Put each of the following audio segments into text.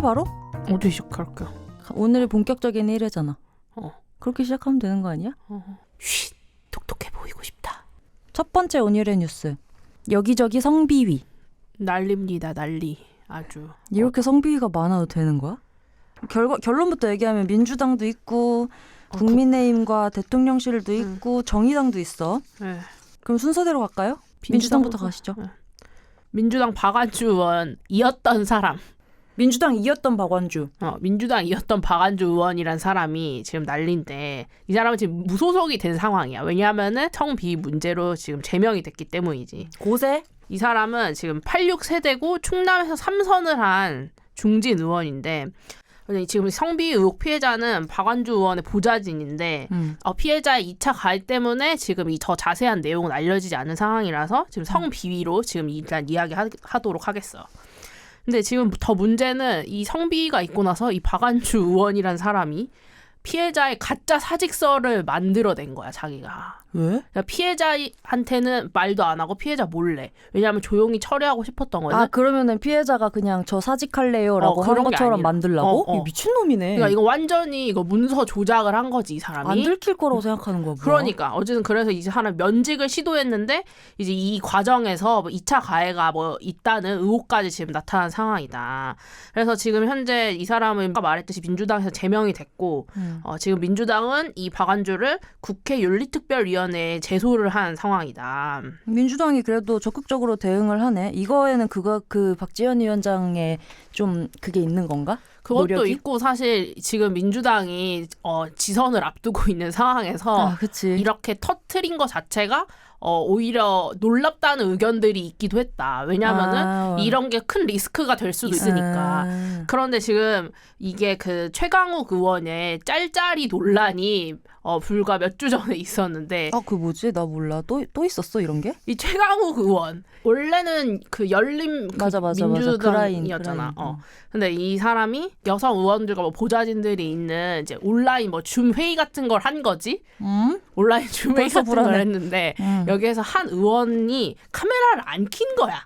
바로? 어떻게 시작할까? 오늘 본격적인 1회잖아. 그렇게 시작하면 되는 거 아니야? 쉿, 똑똑해 보이고 싶다. 첫 번째 오늘의 뉴스. 여기저기 성비위. 난리입니다. 난리. 아주. 이렇게 성비위가 많아도 되는 거야? 결론부터 얘기하면 민주당도 있고 국민의힘과 대통령실도 있고 정의당도 있어. 네. 그럼 순서대로 갈까요? 민주당부터 가시죠. 네. 민주당 박완주 의원이었던 사람. 민주당이었던 박완주. 민주당이었던 박완주 의원이란 사람이 지금 난리인데 이 사람은 지금 무소속이 된 상황이야. 왜냐하면은 성비위 문제로 지금 제명이 됐기 때문이지. 고세? 이 사람은 지금 86세대고 충남에서 3선을 한 중진 의원인데 지금 성비위 의혹 피해자는 박완주 의원의 보좌진인데 피해자의 2차 가해 때문에 지금 이 더 자세한 내용은 알려지지 않은 상황이라서 지금 성비위로 지금 일단 이야기하도록 하겠어. 근데 지금 더 문제는 이 성비위가 있고 나서 이 박완주 의원이란 사람이 피해자의 가짜 사직서를 만들어낸 거야, 자기가. 왜? 그러니까 피해자한테는 말도 안 하고 피해자 몰래. 왜냐하면 조용히 처리하고 싶었던 거지. 아, 그러면은 피해자가 그냥 저 사직할래요라고 한 것처럼 만들라고? 미친놈이네. 그러니까 이거 완전히 이거 문서 조작을 한 거지, 이 사람이. 안 들킬 거라고 생각하는 거야. 그러니까 어쨌든 그래서 이 사람 면직을 시도했는데 이제 이 과정에서 2차 가해가 있다는 의혹까지 지금 나타난 상황이다. 그래서 지금 현재 이 사람은 아까 말했듯이 민주당에서 제명이 됐고 지금 민주당은 이 박완주를 국회 윤리특별위원회에 제소를 한 상황이다. 민주당이 그래도 적극적으로 대응을 하네. 이거에는 그 박지원 위원장의 좀 그게 있는 건가? 그것도 노력이? 있고 사실 지금 민주당이 지선을 앞두고 있는 상황에서 이렇게 터트린 것 자체가 오히려 놀랍다는 의견들이 있기도 했다. 왜냐하면은 이런 게 큰 리스크가 될 수도 있으니까. 그런데 지금 이게 그 최강욱 의원의 짤짤이 논란이 불과 몇 주 전에 있었는데. 그 뭐지? 나 몰라. 또 있었어 이런 게? 이 최강욱 의원 원래는 그 열린 민주당이었잖아. 근데 이 사람이 여성 의원들과 보좌진들이 있는 이제 온라인 줌 회의 같은 걸 한 거지. 온라인 줌 회의 같은 걸 했는데 여기에서 한 의원이 카메라를 안 킨 거야.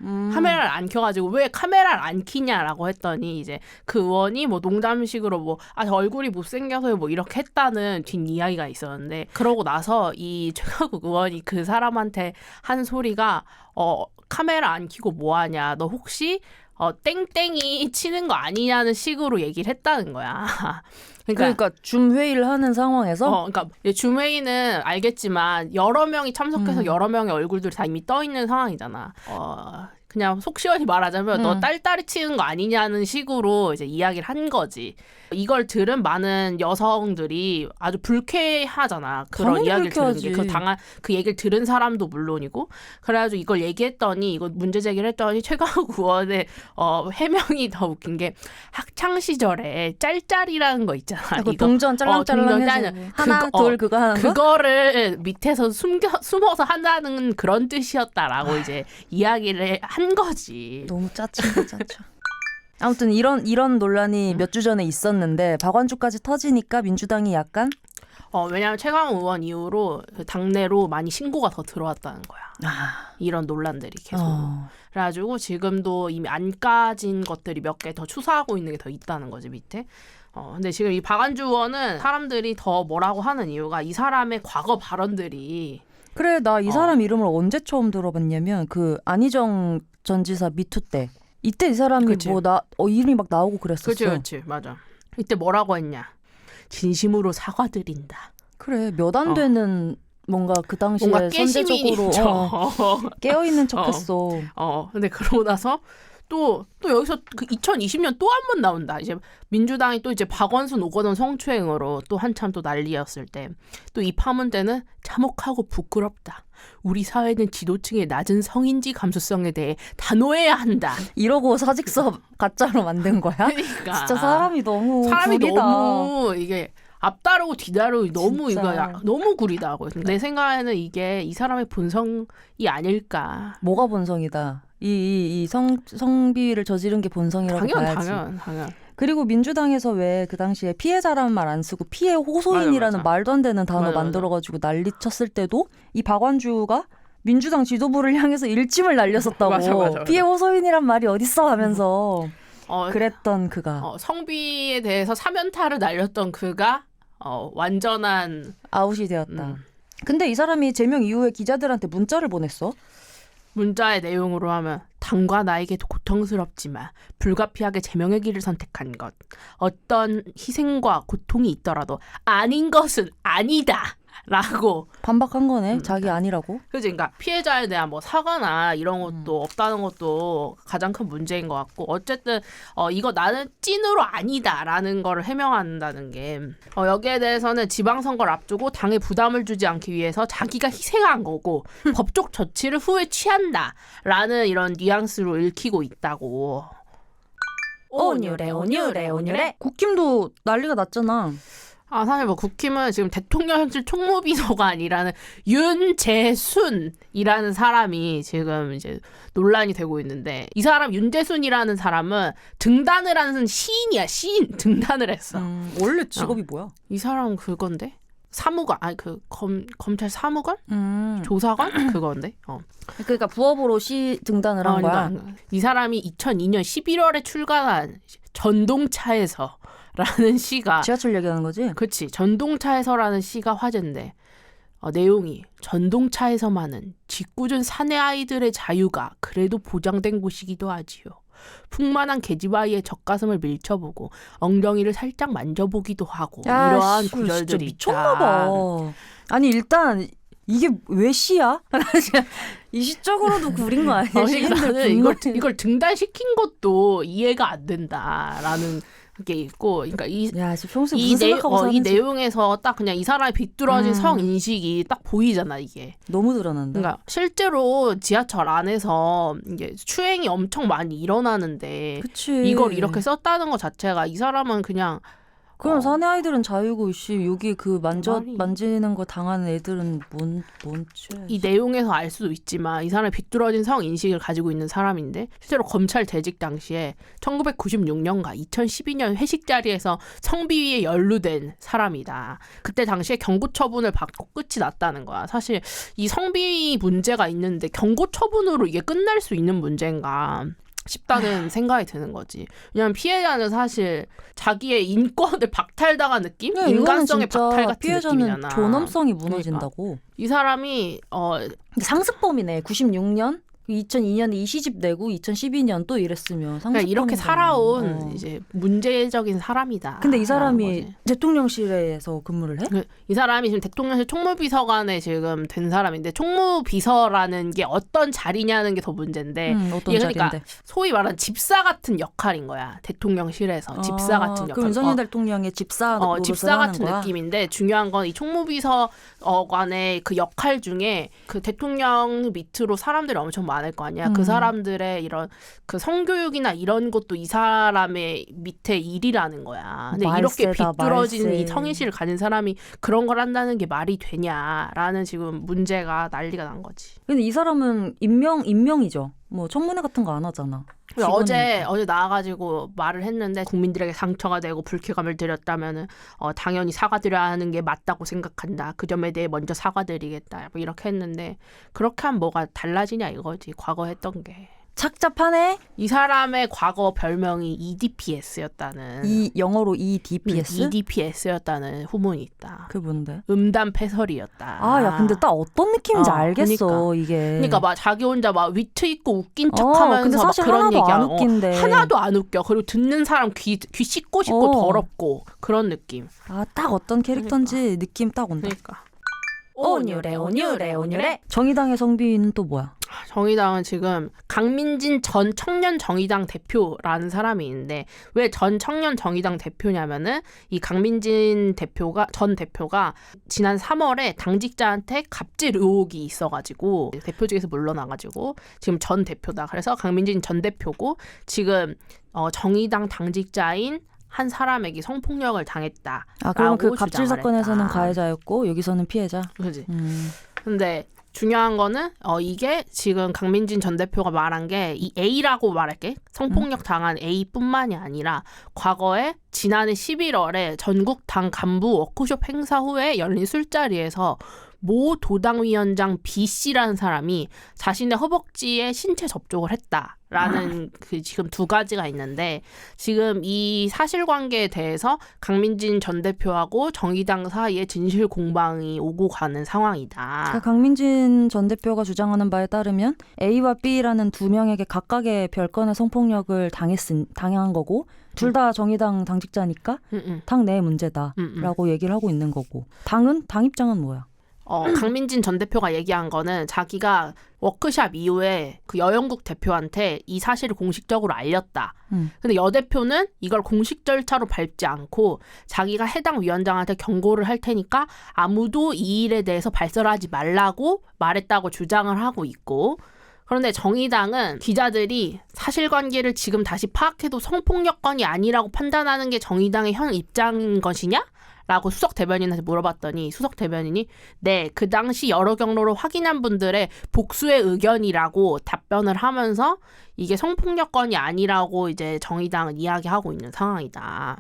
카메라를 안 켜가지고 왜 카메라를 안 켜냐라고 했더니 이제 그 의원이 농담식으로 얼굴이 못생겨서 이렇게 했다는 뒷이야기가 있었는데 그러고 나서 이 최강욱 의원이 그 사람한테 한 소리가 카메라 안 켜고 뭐하냐 너 혹시 땡땡이 치는 거 아니냐는 식으로 얘기를 했다는 거야. 그러니까 줌 회의를 하는 상황에서 그러니까 줌 회의는 알겠지만 여러 명이 참석해서 여러 명의 얼굴들이 다 이미 떠 있는 상황이잖아. 그냥 속 시원히 말하자면 너 딸딸이 치는 거 아니냐는 식으로 이제 이야기를 한 거지. 이걸 들은 많은 여성들이 아주 불쾌하잖아. 그런 이야기를 들은 게. 그 얘기를 들은 사람도 물론이고. 그래가지고 이걸 얘기했더니 이거 문제 제기를 했더니 최강욱 의원의 해명이 더 웃긴 게 학창 시절에 짤짤이라는 거 있잖아. 이거 동전 짤랑짤랑 해서 하나 둘 그거 하는 거? 그거를 밑에서 숨어서 한다는 그런 뜻이었다라고 이제 이야기를 한 거지. 너무 짜친다 짜쳐. 아무튼 이런 논란이 몇 주 전에 있었는데 박완주까지 터지니까 민주당이 약간 왜냐하면 최강욱 의원 이후로 당내로 많이 신고가 더 들어왔다는 거야. 이런 논란들이 계속. 그래가지고 지금도 이미 안 까진 것들이 몇 개 더 추사하고 있는 게 더 있다는 거지 밑에. 근데 지금 이 박완주 의원은 사람들이 더 뭐라고 하는 이유가 이 사람의 과거 발언들이 그래 나 이 사람 이름을 언제 처음 들어봤냐면 그 안희정 전 지사 미투 때 이때 이 사람이 이름이 막 나오고 그랬었어. 그렇지 맞아. 이때 뭐라고 했냐. 진심으로 사과드린다. 그래 몇 안 되는 뭔가 그 당시에 뭔가 선제적으로 깨어있는 척했어. 근데 그러고 나서 또 여기서 그 2020년 또 한 번 나온다. 이제 민주당이 또 이제 박원순 오거돈 성추행으로 또 한참 또 난리였을 때 또 이 파문 때는 참혹하고 부끄럽다. 우리 사회는 지도층의 낮은 성인지 감수성에 대해 단호해야 한다. 이러고 사직서 가짜로 만든 거야? 그러니까 진짜 사람이 너무 구리다. 너무 이게 앞다르고 뒤다르고 너무 너무 구리다고. 내 생각에는 이게 이 사람의 본성이 아닐까. 뭐가 본성이다. 이 성비위를 저지른 게 본성이라고 봐야지. 당연. 그리고 민주당에서 왜 그 당시에 피해자라는 말 안 쓰고 피해 호소인이라는 맞아. 말도 안 되는 단어 만들어가지고 난리 쳤을 때도 이 박완주가 민주당 지도부를 향해서 일침을 날렸었다고. 맞아. 피해 호소인이란 말이 어딨어 하면서. 그랬던 그가 성비에 대해서 사면타를 날렸던 그가 완전한 아웃이 되었다. 근데 이 사람이 제명 이후에 기자들한테 문자를 보냈어. 문자의 내용으로 하면 당과 나에게도 고통스럽지만 불가피하게 제명의 길을 선택한 것. 어떤 희생과 고통이 있더라도 아닌 것은 아니다. 라고 반박한 거네. 자기 아니라고. 그치, 그러니까 피해자에 대한 뭐 사과나 이런 것도 없다는 것도 가장 큰 문제인 것 같고 어쨌든 이거 나는 찐으로 아니다라는 거를 해명한다는 게 여기에 대해서는 지방선거를 앞두고 당에 부담을 주지 않기 위해서 자기가 희생한 거고 법적 조치를 후에 취한다라는 이런 뉘앙스로 읽히고 있다고. 온유래. 국힘도 난리가 났잖아. 사실 뭐 국힘은 지금 대통령실 총무비서관이라는 윤재순이라는 사람이 지금 이제 논란이 되고 있는데 이 사람 윤재순이라는 사람은 등단을 하는 시인이야. 시인 등단을 했어. 원래 직업이 뭐야? 이 사람은 그건데 사무관 검찰 사무관 조사관 그건데. 그러니까 부업으로 등단을 한 거야. 그러니까 이 사람이 2002년 11월에 출간한 전동차에서 라는 시가 지하철 얘기하는 거지? 그렇지. 전동차에서라는 시가 화제인데 내용이 전동차에서만은 짓궂은 사내 아이들의 자유가 그래도 보장된 곳이기도 하지요. 풍만한 계집아이의 젖가슴을 밀쳐보고 엉덩이를 살짝 만져보기도 하고 이러한 구절들이 있다. 미쳤나 봐. 아니 일단 이게 왜 시야? 이 시적으로도 구린 거 아니야? 나는 이걸 등단시킨 것도 이해가 안 된다라는 게 있고, 그러니까 이 내용에서 딱 그냥 이 사람의 비뚤어진 성 인식이 딱 보이잖아 이게. 너무 드러난다. 그러니까 실제로 지하철 안에서 이게 추행이 엄청 많이 일어나는데 그치. 이걸 이렇게 썼다는 것 자체가 이 사람은 그냥 그럼 사내 아이들은 자유고 여기 만지는 거 당하는 애들은 뭔 죄야. 이 내용에서 알 수도 있지만 이 사람이 비뚤어진 성 인식을 가지고 있는 사람인데 실제로 검찰 재직 당시에 1996년과 2012년 회식 자리에서 성비위에 연루된 사람이다. 그때 당시에 경고 처분을 받고 끝이 났다는 거야. 사실 이 성비위 문제가 있는데 경고 처분으로 이게 끝날 수 있는 문제인가 싶다는 생각이 드는 거지. 왜냐하면 피해자는 사실 자기의 인권을 박탈당한 느낌? 인간성의 박탈 같은 피해자는 느낌이잖아. 존엄성이 무너진다고. 그러니까. 이 사람이 상습범이네. 96년? 2002년에 이 시집 내고 2012년 또 이랬으면 그러니까 이렇게 살아온 이제 문제적인 사람이다. 근데 이 사람이 대통령실에서 근무를 해? 이 사람이 지금 대통령실 총무비서관에 지금 된 사람인데 총무비서라는 게 어떤 자리냐는 게 더 문제인데 어떤 이게 그러니까 자리인데? 소위 말하는 집사 같은 역할인 거야. 대통령실에서 집사 같은 역할. 그럼 윤석열 대통령의 집사 집사 같은 느낌인데 중요한 건 이 총무비서관의 그 역할 중에 그 대통령 밑으로 사람들이 엄청 많을 거 아니야. 그 사람들의 이런 그 성교육이나 이런 것도 이 사람의 밑에 일이라는 거야. 근데 이렇게 비뚤어진 이 성인식을 가진 사람이 그런 걸 한다는 게 말이 되냐라는 지금 문제가 난리가 난 거지. 근데 이 사람은 임명이죠. 뭐 청문회 같은 거 안 하잖아. 어제 나와가지고 말을 했는데 국민들에게 상처가 되고 불쾌감을 드렸다면은 당연히 사과드려야 하는 게 맞다고 생각한다. 그 점에 대해 먼저 사과드리겠다. 뭐 이렇게 했는데 그렇게 하면 뭐가 달라지냐 이거지. 과거 했던 게. 착잡하네. 이 사람의 과거 별명이 EDPS였다는. 영어로 EDPS? EDPS였다는 후문이 있다. 그게 뭔데? 음담패설이었다. 야 근데 딱 어떤 느낌인지 알겠어. 그러니까. 이게. 그러니까 막 자기 혼자 막 위트 있고 웃긴 척하면서 근데 사실 막 그런 하나도 얘기야. 안 웃긴데. 하나도 안 웃겨. 그리고 듣는 사람 귀 씻고 더럽고 그런 느낌. 딱 어떤 캐릭터인지 느낌 딱 온다. 그러니까. 온유래. 정의당의 성비는 또 뭐야? 정의당은 지금 강민진 전 청년 정의당 대표라는 사람이 있는데 왜 전 청년 정의당 대표냐면은 이 강민진 전 대표가 지난 3월에 당직자한테 갑질 의혹이 있어가지고 대표직에서 물러나가지고 지금 전 대표다. 그래서 강민진 전 대표고 지금 정의당 당직자인 한 사람에게 성폭력을 당했다. 그럼 그 갑질 사건에서는 가해자였고 여기서는 피해자. 그렇지. 근데 중요한 거는 이게 지금 강민진 전 대표가 말한 게 이 A라고 말할게. 성폭력 당한 A뿐만이 아니라 과거에 지난해 11월에 전국 당 간부 워크숍 행사 후에 열린 술자리에서 모 도당위원장 B씨라는 사람이 자신의 허벅지에 신체 접촉을 했다라는 그 지금 두 가지가 있는데 지금 이 사실관계에 대해서 강민진 전 대표하고 정의당 사이에 진실 공방이 오고 가는 상황이다. 그러니까 강민진 전 대표가 주장하는 바에 따르면 A와 B라는 두 명에게 각각의 별건의 성폭력을 당한 거고 둘 다 정의당 당직자니까 당 내의 문제다라고 얘기를 하고 있는 거고 당 입장은 뭐야? 강민진 전 대표가 얘기한 거는 자기가 워크샵 이후에 그 여영국 대표한테 이 사실을 공식적으로 알렸다. 근데 여 대표는 이걸 공식 절차로 밟지 않고 자기가 해당 위원장한테 경고를 할 테니까 아무도 이 일에 대해서 발설하지 말라고 말했다고 주장을 하고 있고 그런데 정의당은 기자들이 사실관계를 지금 다시 파악해도 성폭력건이 아니라고 판단하는 게 정의당의 현 입장인 것이냐? 라고 수석 대변인한테 물어봤더니 수석 대변인이 네, 그 당시 여러 경로로 확인한 분들의 복수의 의견이라고 답변을 하면서 이게 성폭력건이 아니라고 이제 정의당은 이야기하고 있는 상황이다.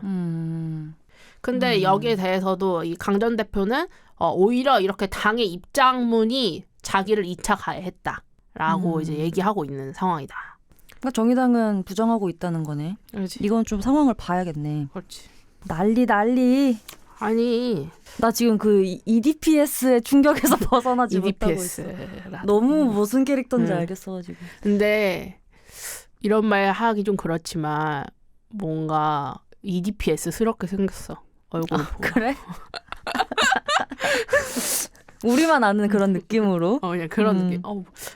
근데 여기에 대해서도 이 강 전 대표는 오히려 이렇게 당의 입장문이 자기를 2차 가해했다. 라고 이제 얘기하고 있는 상황이다. 그러니까 정의당은 부정하고 있다는 거네. 그렇지. 이건 좀 상황을 봐야겠네. 그렇지. 난리. 아니 나 지금 그 EDPS의 충격에서 벗어나지 못하고 있어. 너무 무슨 캐릭터인지 알겠어가지고. 근데 이런 말 하기 좀 그렇지만 뭔가 EDPS스럽게 생겼어. 얼굴을 보고. 그래? 우리만 아는 그런 느낌으로. 그냥 그런 느낌.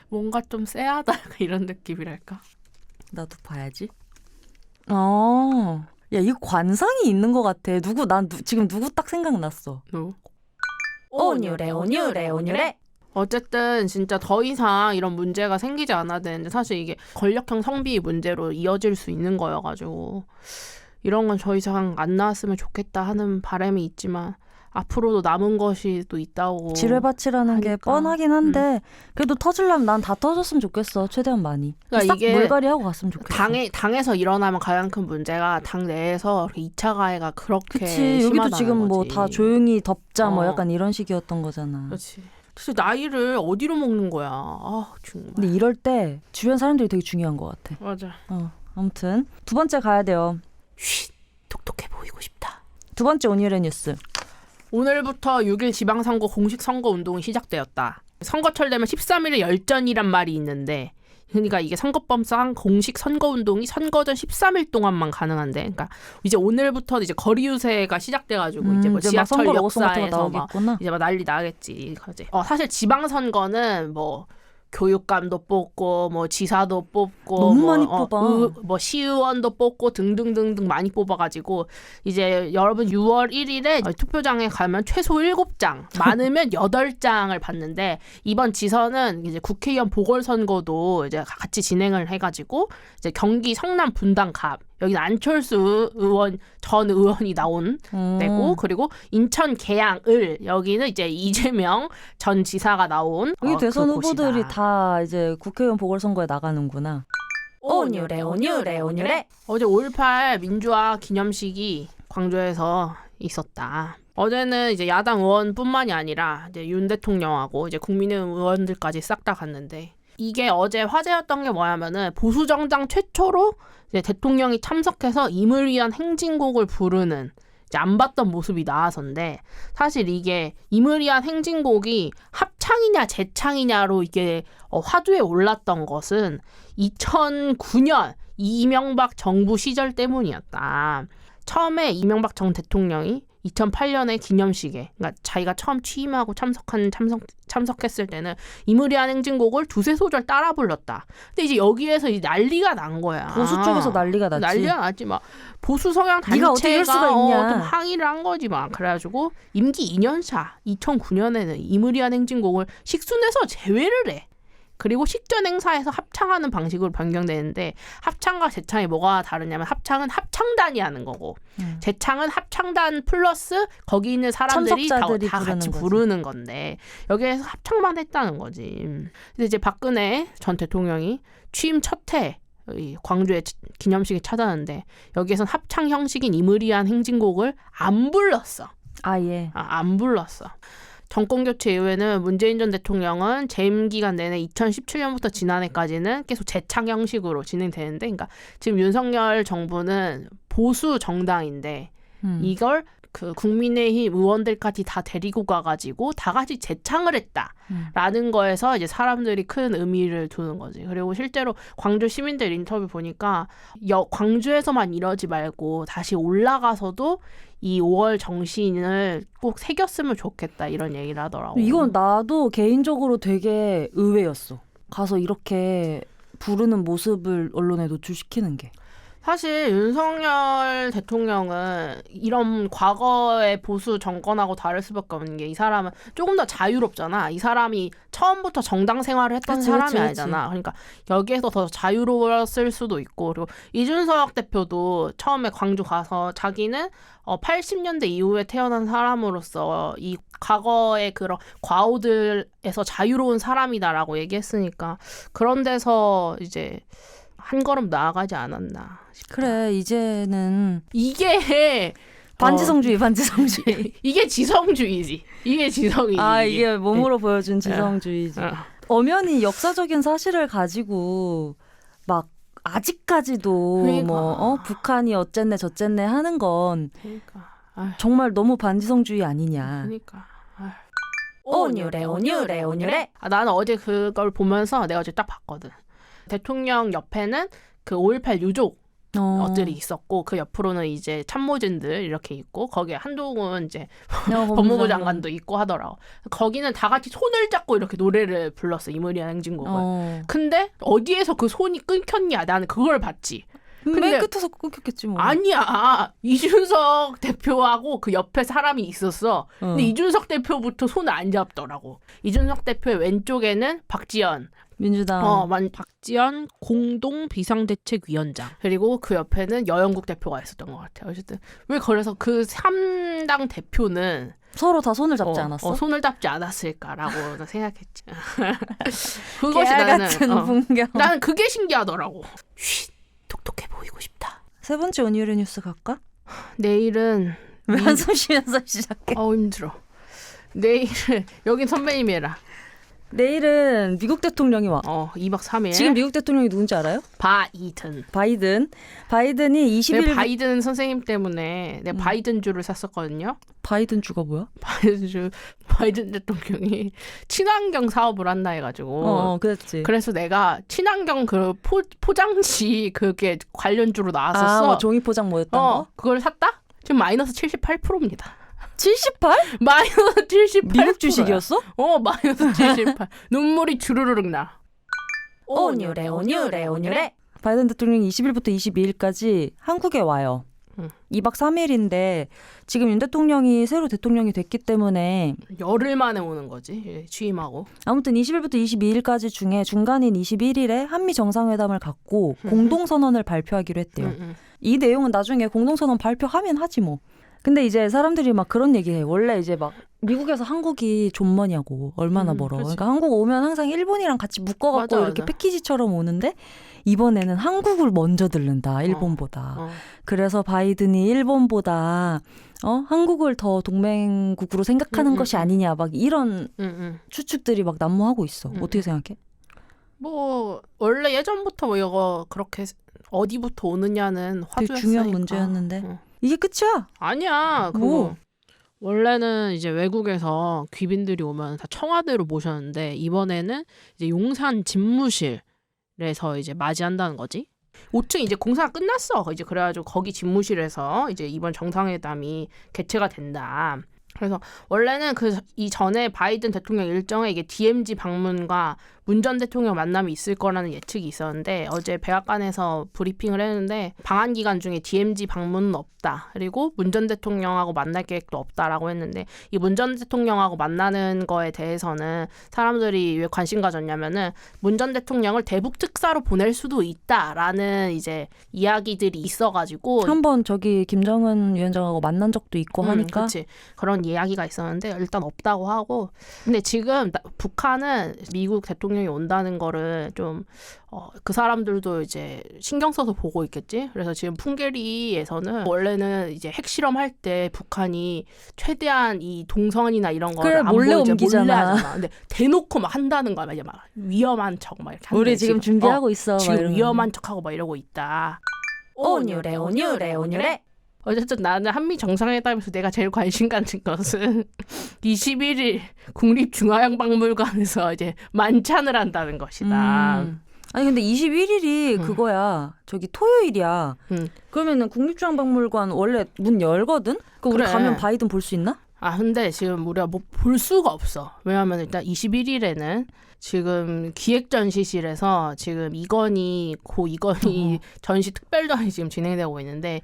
뭔가 좀 쎄하다 이런 느낌이랄까. 나도 봐야지. 야, 이거 관상이 있는 것 같아. 지금 누구 딱 생각났어. 온유래. 어쨌든 진짜 더 이상 이런 문제가 생기지 않아야 되는데 사실 이게 권력형 성비 문제로 이어질 수 있는 거여가지고 이런 건 더 이상 안 나왔으면 좋겠다 하는 바람이 있지만 앞으로도 남은 것이 또 있다고. 지뢰밭이라는 게 뻔하긴 한데 그래도 터지려면 난 다 터졌으면 좋겠어. 최대한 많이. 그러니까 싹 이게 물갈이하고 갔으면 좋겠어. 당에서 일어나면 가장 큰 문제가 당 내에서 2차 가해가 그렇게 그치. 심하다는 여기도 지금 거지. 뭐 다 조용히 덮자 뭐 약간 이런 식이었던 거잖아. 그렇지. 도대체 나이를 어디로 먹는 거야. 정말. 근데 이럴 때 주변 사람들이 되게 중요한 것 같아. 맞아. 아무튼 두 번째 가야 돼요. 쉿, 똑똑해 보이고 싶다. 두 번째 오늘의 뉴스. 오늘부터 6일 지방선거 공식 선거운동이 시작되었다. 선거철 되면 13일에 열전이란 말이 있는데 그러니까 이게 선거법상 공식 선거운동이 선거 전 13일 동안만 가능한데 그러니까 이제 오늘부터 이제 거리 유세가 시작돼가지고 이제 뭐 지하철 역사에서 막 이제 막 난리 나겠지. 사실 지방선거는 뭐 교육감도 뽑고 뭐 지사도 뽑고 너무 많이 뽑아. 뭐 시의원도 뽑고 등등등등 많이 뽑아가지고 이제 여러분 6월 1일에 투표장에 가면 최소 7장 많으면 8장을 받는데 이번 지선은 이제 국회의원 보궐선거도 이제 같이 진행을 해가지고 이제 경기 성남 분당갑 여기는 안철수 의원 전 의원이 나온 데고 그리고 인천 계양을 여기는 이제 이재명 전 지사가 나온 여기 대선 그 후보들이 곳이다. 다 이제 국회의원 보궐선거에 나가는구나. 온유래. 어제 5.18 민주화 기념식이 광주에서 있었다. 어제는 이제 야당 의원뿐만이 아니라 이제 윤 대통령하고 이제 국민의힘 의원들까지 싹 다 갔는데 이게 어제 화제였던 게 뭐냐면은 보수 정당 최초로 이제 대통령이 참석해서 임을 위한 행진곡을 부르는 이제 안 봤던 모습이 나와서인데 사실 이게 임을 위한 행진곡이 합창이냐 재창이냐로 이게 화두에 올랐던 것은 2009년 이명박 정부 시절 때문이었다. 처음에 이명박 전 대통령이 2008년에 기념식에 그러니까 자기가 처음 취임하고 참석했을 때는 임을 위한 행진곡을 두세 소절 따라 불렀다. 근데 이제 여기에서 이제 난리가 난 거야. 보수 쪽에서 난리가 났지. 난리가 났지 막 보수 성향 네가 어떻게 이럴 수가 단체가 있냐. 좀 항의를 한 거지 막. 그래가지고 임기 2년차 2009년에는 임을 위한 행진곡을 식순에서 제외를 해. 그리고 식전 행사에서 합창하는 방식으로 변경되는데 합창과 재창이 뭐가 다르냐면 합창은 합창단이 하는 거고 재창은 합창단 플러스 거기 있는 사람들이 다 같이 부르는 건데 여기에서 합창만 했다는 거지. 근데 이제 박근혜 전 대통령이 취임 첫 해 광주에 기념식에 찾아왔는데 여기에선 합창 형식인 임을 위한 행진곡을 안 불렀어. 예. 안 불렀어. 정권 교체 이후에는 문재인 전 대통령은 재임 기간 내내 2017년부터 지난해까지는 계속 재창 형식으로 진행되는데, 그러니까 지금 윤석열 정부는 보수 정당인데 이걸 그 국민의힘 의원들까지 다 데리고 가가지고 다 같이 재창을 했다라는 거에서 이제 사람들이 큰 의미를 두는 거지. 그리고 실제로 광주 시민들 인터뷰 보니까 광주에서만 이러지 말고 다시 올라가서도 이 5월 정신을 꼭 새겼으면 좋겠다 이런 얘기를 하더라고. 이건 나도 개인적으로 되게 의외였어. 가서 이렇게 부르는 모습을 언론에 노출시키는 게. 사실 윤석열 대통령은 이런 과거의 보수 정권하고 다를 수밖에 없는 게 이 사람은 조금 더 자유롭잖아. 이 사람이 처음부터 정당 생활을 했던 사람이 아니잖아. 그러니까 여기에서 더 자유로웠을 수도 있고, 그리고 이준석 대표도 처음에 광주 가서 자기는 80년대 이후에 태어난 사람으로서 이 과거의 그런 과오들에서 자유로운 사람이다라고 얘기했으니까 그런 데서 이제 한 걸음 나아가지 않았나 싶다. 그래, 이제는 이게 반지성주의, 반지성주의. 이게 지성주의지. 이게 지성이지. 이게 몸으로 보여준 지성주의지. 엄연히 역사적인 사실을 가지고 막 아직까지도 그러니까. 뭐 북한이 어쨌네 저쨌네 하는 건 그러니까. 정말 너무 반지성주의 아니냐. 그러니까. 온유래, 온유래, 온유래. 나는 어제 그걸 보면서 내가 어제 딱 봤거든. 대통령 옆에는 그 5.18 유족들이 있었고, 그 옆으로는 이제 참모진들 이렇게 있고, 거기에 한동훈 이제 법무부 장관도 있고 하더라고. 거기는 다 같이 손을 잡고 이렇게 노래를 불렀어, 이무리한 행진곡을. 근데 어디에서 그 손이 끊겼냐, 나는 그걸 봤지. 근데 맨 끝에서 끊겼겠지 뭐. 아니야. 이준석 대표하고 그 옆에 사람이 있었어. 근데 이준석 대표부터 손을 안 잡더라고. 이준석 대표의 왼쪽에는 박지원, 민주당. 박지원 공동 비상대책위원장. 그리고 그 옆에는 여영국 대표가 있었던 것 같아요. 어쨌든 왜 그래서 그 3당 대표는 서로 다 손을 잡지 않았어? 손을 잡지 않았을까라고 생각했지. 그것이 같은 풍경. 나는 그게 신기하더라고. 쉿, 똑똑해 보이고 싶다. 세 번째 온유래 뉴스 갈까? 내일은 왜 한숨 쉬면서 시작해? 힘들어. 내일은 여긴 선배님이 해라. 내일은 미국 대통령이 와. 2박 3일. 지금 미국 대통령이 누군지 알아요? 바이든이 20일. 바이든 선생님 때문에 내가 바이든주를 샀었거든요. 바이든주가 뭐야? 바이든 대통령이 친환경 사업을 한다 해가지고. 그랬지. 그래서 내가 친환경 그 포장지 그게 관련주로 나왔었어. 종이 포장 뭐였던 거? 그걸 샀다? 지금 마이너스 78%입니다. 78? 마이너스 78%. 미국 주식이었어? 마이너스 78. 눈물이 주르륵 나. 온유래, 온유래, 온유래. 바이든 대통령이 20일부터 22일까지 한국에 와요. 2박 3일인데 지금 윤 대통령이 새로 대통령이 됐기 때문에 열흘 만에 오는 거지. 취임하고. 아무튼 20일부터 22일까지 중에 중간인 21일에 한미 정상회담을 갖고 공동선언을 발표하기로 했대요. 이 내용은 나중에 공동선언 발표하면 하지 뭐. 근데 이제 사람들이 막 그런 얘기해. 원래 이제 막 미국에서 한국이 존머냐고 얼마나 멀어. 그치. 그러니까 한국 오면 항상 일본이랑 같이 묶어갖고 맞아. 이렇게 패키지처럼 오는데 이번에는 한국을 먼저 들른다. 일본보다. 그래서 바이든이 일본보다 한국을 더 동맹국으로 생각하는 것이 아니냐. 막 이런 추측들이 막 난무하고 있어. 어떻게 생각해? 뭐 원래 예전부터 뭐 이거 그렇게 어디부터 오느냐는 되게 화두였으니까. 중요한 문제였는데 이게 끝이야? 아니야. 그거 원래는 이제 외국에서 귀빈들이 오면 다 청와대로 모셨는데 이번에는 이제 용산 집무실에서 이제 맞이한다는 거지. 5층 이제 공사가 끝났어. 이제 그래가지고 거기 집무실에서 이제 이번 정상회담이 개최가 된다. 그래서 원래는 이 전에 바이든 대통령 일정에 이게 DMZ 방문과 문 전 대통령 만남이 있을 거라는 예측이 있었는데 어제 백악관에서 브리핑을 했는데 방한 기간 중에 DMZ 방문은 없다. 그리고 문 전 대통령하고 만날 계획도 없다라고 했는데 이 문 전 대통령하고 만나는 거에 대해서는 사람들이 왜 관심 가졌냐면은 문 전 대통령을 대북 특사로 보낼 수도 있다라는 이제 이야기들이 있어가지고 한번 저기 김정은 위원장하고 만난 적도 있고 하니까 그치. 그런 이야기가 있었는데 일단 없다고 하고 근데 지금 북한은 미국 대통령이 온다는 거를 좀 그 사람들도 이제 신경 써서 보고 있겠지. 그래서 지금 풍계리에서는 원래는 이제 핵실험할 때 북한이 최대한 이 동선이나 이런 거를 그래, 안 몰래 보이게 옮기잖아. 몰래 하잖아. 근데 대놓고 막 한다는 거야. 막 위험한 척 막 이렇게. 우리 지금 준비하고 있어. 지금 위험한 척하고 막 이러고 있다. 온유래 온유래 온유래. 어쨌든 나는 한미 정상회담에서 내가 제일 관심 갖는 것은 21일 국립중앙박물관에서 이제 만찬을 한다는 것이다. 아니 근데 21일이 그거야. 저기 토요일이야. 그러면은 국립중앙박물관 원래 문 열거든? 그럼 우리 그래. 가면 바이든 볼 수 있나? 아 근데 지금 우리가 뭐 볼 수가 없어. 왜냐하면 일단 21일에는 지금 기획전시실에서 지금 이건희 전시 특별전이 지금 진행되고 있는데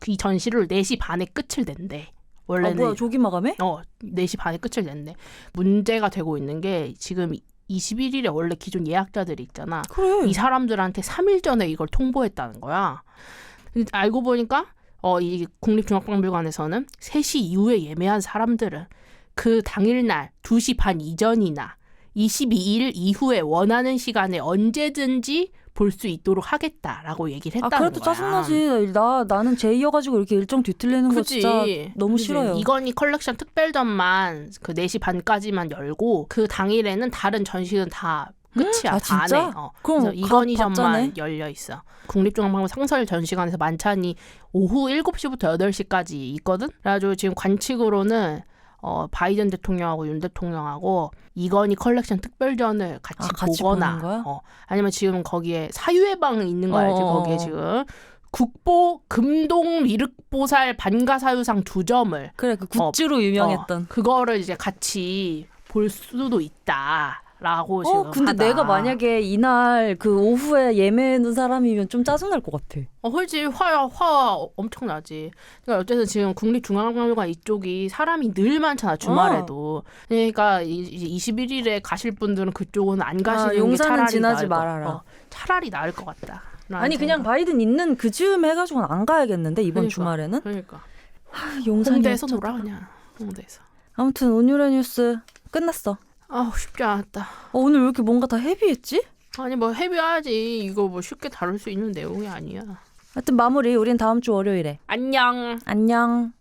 이 전시를 4시 반에 끝을 낸대. 원래는 뭐야 조기 마감해? 4시 반에 끝을 낸대. 문제가 되고 있는 게 지금 21일에 원래 기존 예약자들이 있잖아. 그래. 이 사람들한테 3일 전에 이걸 통보했다는 거야. 알고 보니까 이 국립중앙박물관에서는 3시 이후에 예매한 사람들은 그 당일날 2시 반 이전이나 22일 이후에 원하는 시간에 언제든지 볼 수 있도록 하겠다라고 얘기를 했다는 거야. 그래도 짜증나지. 나는 제이여가지고 이렇게 일정 뒤틀리는 거 진짜 너무 그치. 싫어요. 이건희 컬렉션 특별전만 그 4시 반까지만 열고 그 당일에는 다른 전시는 다 끝이야. 아, 다 진짜? 안 해. 그럼 그래서 이건희 봤자네. 전만 열려 있어. 국립중앙박물관 상설 전시관에서 만찬이 오후 7시부터 8시까지 있거든. 그래가지고 지금 관측으로는 바이든 대통령하고 윤 대통령하고 이건희 컬렉션 특별전을 같이 보거나 보는 거야? 아니면 지금 거기에 사유의 방 있는 거 알지? 거기에 지금 국보 금동 미륵보살 반가사유상 2점을 그래 그 굿즈로 유명했던 그거를 이제 같이 볼 수도 있다라고 지금 근데 하다. 내가 만약에 이날 그 오후에 예매했는 사람이면 좀 짜증날 것 같아. 헐지 화 엄청나지. 그러니까 어쨌든 지금 국립중앙박물관 이쪽이 사람이 늘 많잖아 주말에도. 그러니까 이제 21일에 가실 분들은 그쪽은 안 가시는 게 용산은 차라리 지나지 나을 말아라. 차라리 나을 것 같다. 아니 그냥 바이든 있는 그 즈음 해가지고는 안 가야겠는데 이번 주말에는. 그러니까 용산이 홍대에서 놀아 그냥. 홍대에서. 아무튼 온유래 뉴스 끝났어. 쉽지 않았다. 오늘 왜 이렇게 뭔가 다 헤비했지? 아니 뭐 헤비하지. 이거 뭐 쉽게 다룰 수 있는 내용이 아니야. 하여튼 마무리. 우린 다음 주 월요일에. 안녕. 안녕.